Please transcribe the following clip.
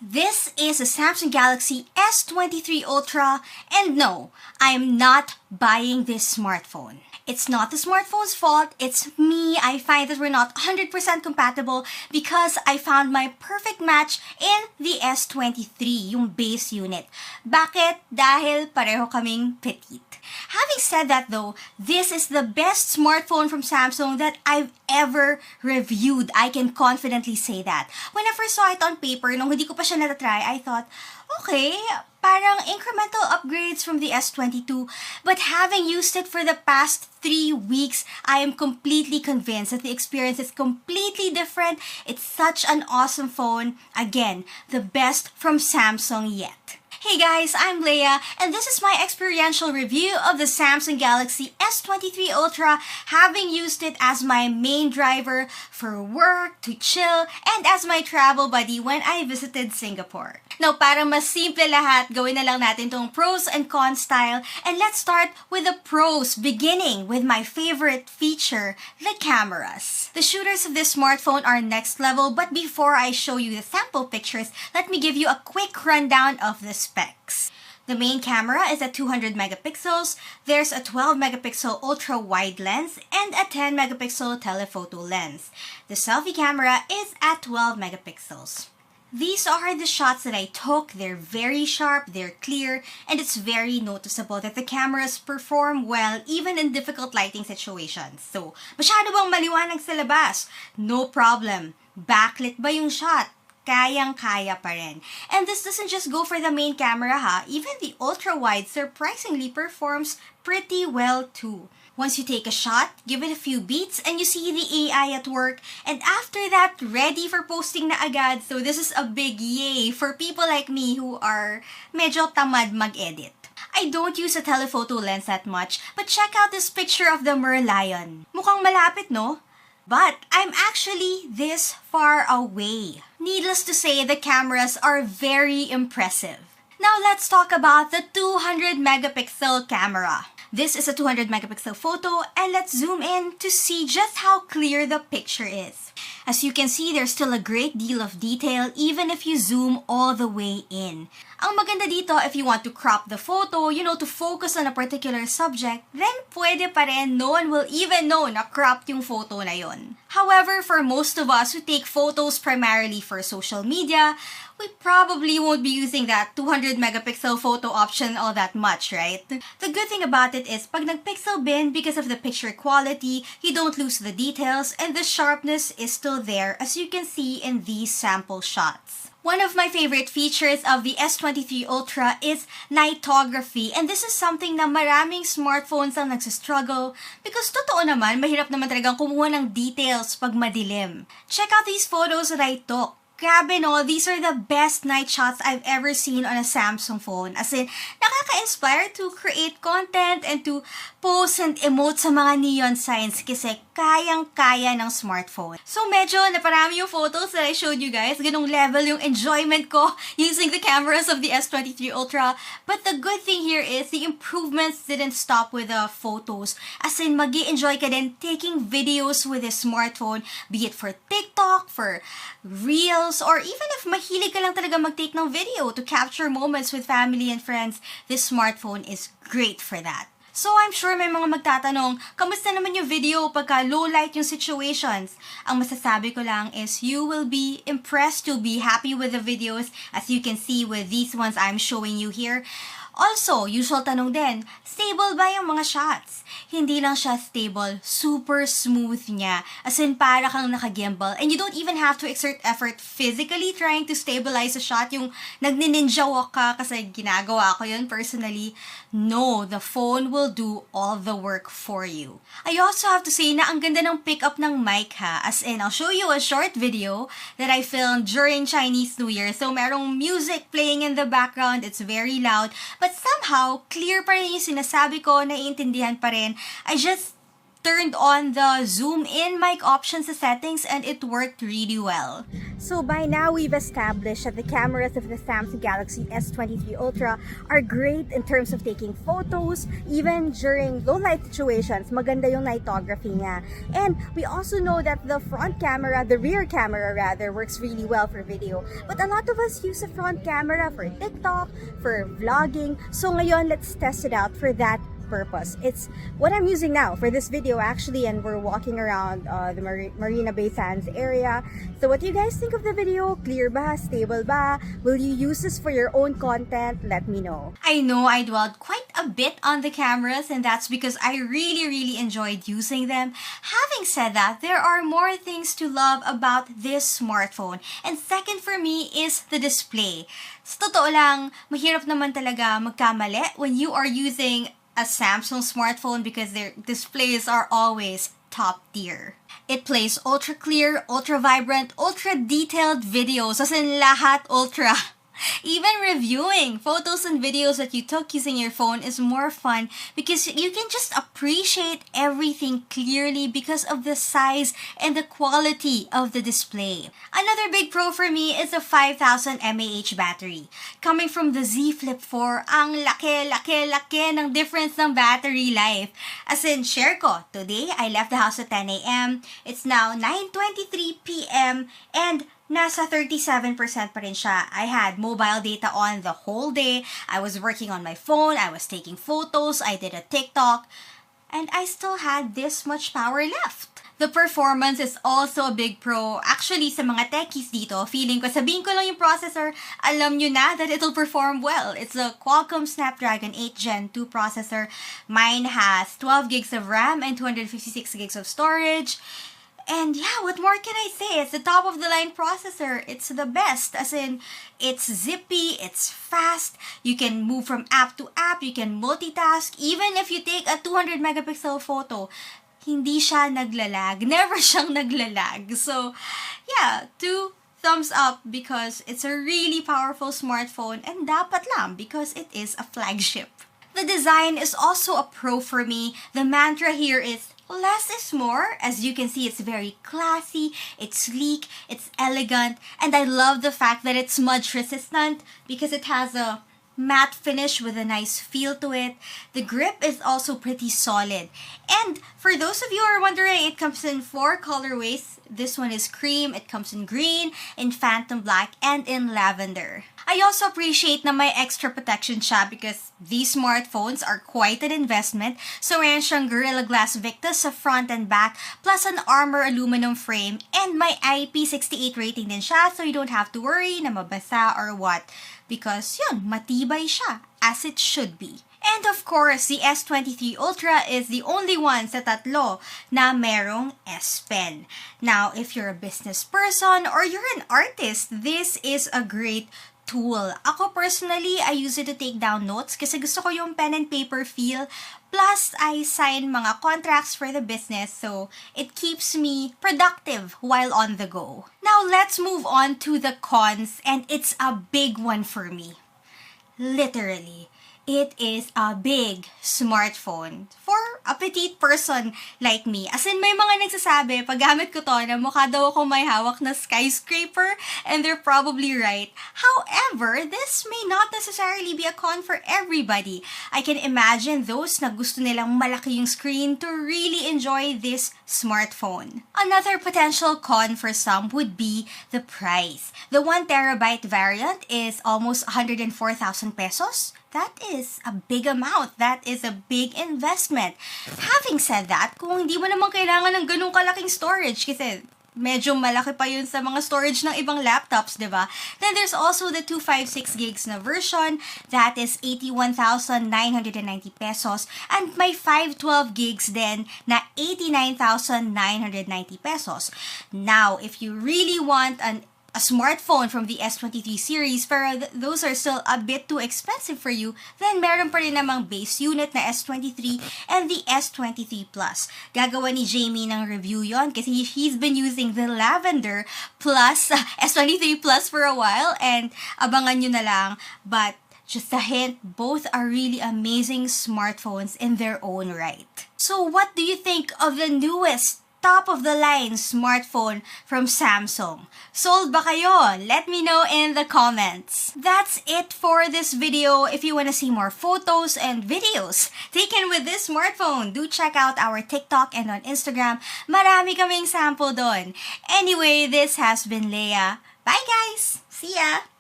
This is a Samsung Galaxy S23 Ultra, and no, I'm not buying this smartphone. It's not the smartphone's fault, it's me. I find that we're not 100% compatible because I found my perfect match in the S23, yung base unit. Bakit? Dahil pareho kaming petite. Having said that though, this is the best smartphone from Samsung that I've ever reviewed. I can confidently say that. When I first saw it on paper, nung hindi ko pa siya natatry, I thought, okay, parang incremental upgrades from the S22, but having used it for the past 3 weeks, I am completely convinced that the experience is completely different. It's such an awesome phone. Again, the best from Samsung yet. Hey guys, I'm Leia, and this is my experiential review of the Samsung Galaxy S23 Ultra, having used it as my main driver for work, to chill, and as my travel buddy when I visited Singapore. Now, para mas simple lahat, gawin na lang natin tong pros and cons style, and let's start with the pros, beginning with my favorite feature, the cameras. The shooters of this smartphone are next level, but before I show you the sample pictures, let me give you a quick rundown of the specs. The main camera is at 200 megapixels, there's a 12 megapixel ultra-wide lens, and a 10 megapixel telephoto lens. The selfie camera is at 12 megapixels. These are the shots that I took. They're very sharp, they're clear, and it's very noticeable that the cameras perform well even in difficult lighting situations. So, masyado bang maliwanag sa labas? No problem. Backlit ba yung shot? Kayang-kaya pa rin. And this doesn't just go for the main camera ha, even the ultra-wide surprisingly performs pretty well too. Once you take a shot, give it a few beats, and you see the AI at work, and after that, ready for posting na agad. So this is a big yay for people like me who are medyo tamad mag-edit. I don't use a telephoto lens that much, but check out this picture of the Merlion. Mukhang malapit, no? But I'm actually this far away. Needless to say, the cameras are very impressive. Now let's talk about the 200 megapixel camera. This is a 200 megapixel photo, and let's zoom in to see just how clear the picture is. As you can see, there's still a great deal of detail even if you zoom all the way in. Ang maganda dito, if you want to crop the photo, to focus on a particular subject, then pwede pa rin, no one will even know na cropped yung photo na yon. However, for most of us who take photos primarily for social media, we probably won't be using that 200 megapixel photo option all that much, right? The good thing about it is, pag nag-pixel bin, because of the picture quality, you don't lose the details, and the sharpness is still there, as you can see in these sample shots. One of my favorite features of the S23 Ultra is Nightography, and this is something na maraming smartphones ang nagsistruggle because totoo naman, mahirap naman talagang kumuha ng details pag madilim. Check out these photos that I took. Grabe no, these are the best night shots I've ever seen on a Samsung phone. As in, nakaka-inspire to create content and to post and emote sa mga neon signs kasi kayang-kaya ng smartphone. So medyo naparami yung photos that I showed you guys. Ganong level yung enjoyment ko using the cameras of the S23 Ultra. But the good thing here is the improvements didn't stop with the photos. As in, magi-enjoy ka din taking videos with a smartphone, be it for TikTok, for Reels, or even if mahilig ka lang talaga mag-take ng video to capture moments with family and friends, this smartphone is great for that. So I'm sure may mga magtatanong, kamusta naman yung video pagka low light yung situations? Ang masasabi ko lang is you will be impressed, you'll be happy with the videos as you can see with these ones I'm showing you here. Also, usual tanong din, stable ba yung mga shots? Hindi lang siya stable, super smooth niya. As in, para kang naka-gimbal. And you don't even have to exert effort physically trying to stabilize a shot. Yung nagni-ninja walk ka kasi ginagawa ko yun personally. No, the phone will do all the work for you. I also have to say na ang ganda ng pick-up ng mic ha. As in, I'll show you a short video that I filmed during Chinese New Year. So, merong music playing in the background. It's very loud. But somehow, clear pa rin yung sinasabi ko, naiintindihan pa rin. I just turned on the zoom in mic option sa settings and it worked really well. So by now we've established that the cameras of the Samsung Galaxy S23 Ultra are great in terms of taking photos, even during low light situations. Maganda yung nightography niya. And we also know that the rear camera rather, works really well for video. But a lot of us use the front camera for TikTok, for vlogging. So ngayon, let's test it out for that purpose. It's what I'm using now for this video actually, and we're walking around the Marina Bay Sands area. So what do you guys think of the video? Clear ba? Stable ba? Will you use this for your own content? Let me know. I know I dwelled quite a bit on the cameras, and that's because I really enjoyed using them. Having said that, there are more things to love about this smartphone. And second for me is the display. Sa totoo lang, mahirap naman talaga magkamali when you are using a Samsung smartphone because their displays are always top tier. It plays ultra clear, ultra vibrant, ultra detailed videos, as in lahat ultra. Even reviewing photos and videos that you took using your phone is more fun because you can just appreciate everything clearly because of the size and the quality of the display. Another big pro for me is the 5000 mAh battery. Coming from the Z Flip 4, ang laki ng difference ng battery life. As in, share ko, today I left the house at 10 a.m. It's now 9:23 p.m. and nasa 37% pa rin siya. I had mobile data on the whole day. I was working on my phone. I was taking photos. I did a TikTok. And I still had this much power left. The performance is also a big pro. Actually, sa mga techies dito, feeling ko, sabihin ko lang yung processor, alam nyo na that it'll perform well. It's a Qualcomm Snapdragon 8 Gen 2 processor. Mine has 12 gigs of RAM and 256 gigs of storage. And yeah, what more can I say? It's the top of the line processor. It's the best. As in, it's zippy, it's fast. You can move from app to app. You can multitask. Even if you take a 200 megapixel photo, hindi siya naglalag. Never siyang naglalag. So yeah, 2 thumbs up because it's a really powerful smartphone, and dapat lang because it is a flagship. The design is also a pro for me. The mantra here is less is more. As you can see, it's very classy, it's sleek, it's elegant, and I love the fact that it's smudge resistant because it has a matte finish with a nice feel to it. The grip is also pretty solid. And for those of you who are wondering, it comes in 4 colorways. This one is cream, it comes in green, in phantom black, and in lavender. I also appreciate na may extra protection siya because these smartphones are quite an investment. So meron siyang Gorilla Glass Victus sa front and back, plus an armor aluminum frame, and may IP68 rating din siya, so you don't have to worry na mabasa or what. Because yun, matibay siya, as it should be. And of course, the S23 Ultra is the only one sa tatlo na merong S Pen. Now, if you're a business person or you're an artist, this is a great tool. Ako personally, I use it to take down notes kasi gusto ko yung pen and paper feel. Plus, I sign mga contracts for the business, so it keeps me productive while on the go. Now, let's move on to the cons, and it's a big one for me. Literally. It is a big smartphone for a petite person like me. As in, may mga nagsasabi, pag gamit ko to, na mukha daw ako may hawak na skyscraper, and they're probably right. However, this may not necessarily be a con for everybody. I can imagine those na gusto nilang malaki yung screen to really enjoy this smartphone. Another potential con for some would be the price. The 1TB variant is almost 104,000 pesos. That is a big amount. That is a big investment. Having said that, kung hindi mo naman kailangan ng ganung kalaking storage, kasi medyo malaki pa yun sa mga storage ng ibang laptops, di ba? Then there's also the 256 gigs na version. That is 81,990 pesos. And may 512 gigs din na 89,990 pesos. Now, if you really want a smartphone from the S23 series, pero those are still a bit too expensive for you, then meron pa rin namang base unit na S23 and the S23 Plus. Gagawa ni Jamie ng review yon kasi he's been using the Lavender Plus, S23 Plus for a while, and abangan nyo na lang. But Just a hint, both are really amazing smartphones in their own right. So what do you think of the newest top-of-the-line smartphone from Samsung? Sold ba kayo? Let me know in the comments. That's it for this video. If you want to see more photos and videos taken with this smartphone, do check out our TikTok and on Instagram. Marami kaming sample doon. Anyway, this has been Leia. Bye guys! See ya!